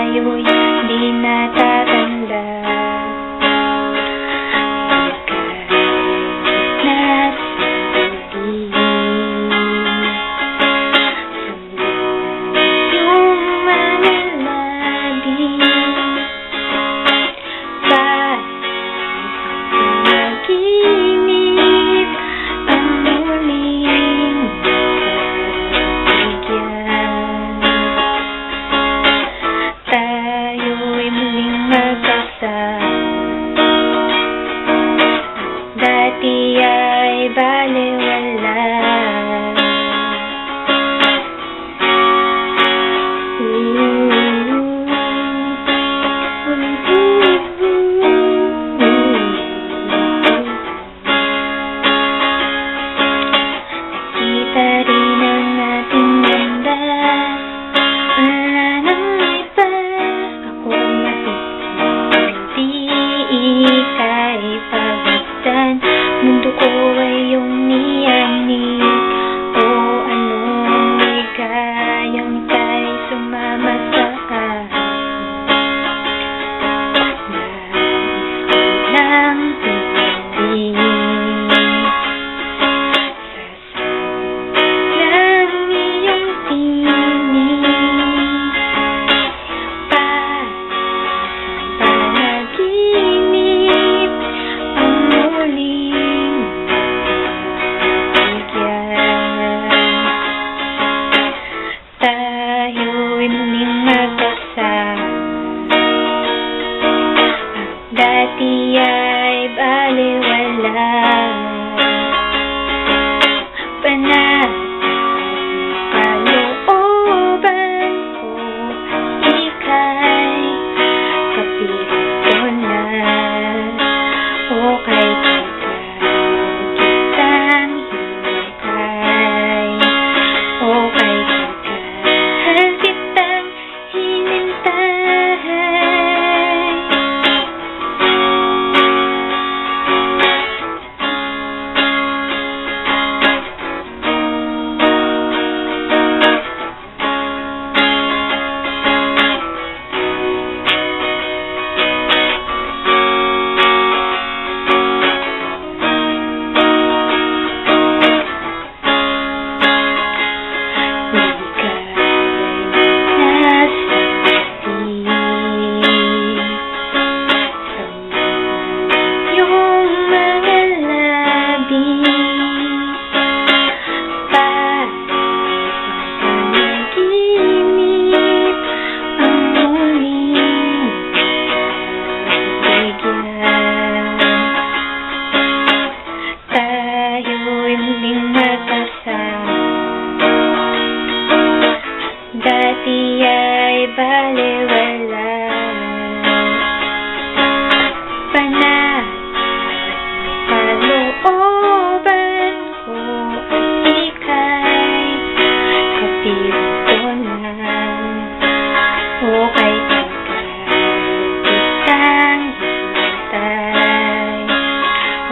tayo'y di natatanda. Dati ay balewala. Nakita rin ang ating ganda. Wala nang iba. Ako ang matutunan. Di ika'y pagmasdan. Mundo ko ay iyong niyanig. O anong ligayang ika'y sumama sa akin. Nais ko lang tumingin sa ng iyong tinig. Para sa panaginip ang muling tayo'y muling magkasama. Ang dati ay balewala. Kalooban ko ika'y kapiling ko na. O kay kitang hintay. O kay kitang hinintay. Dati ay balewala. Kalooban ko at ika'y kapiling ko na. O kay kitang hintay. O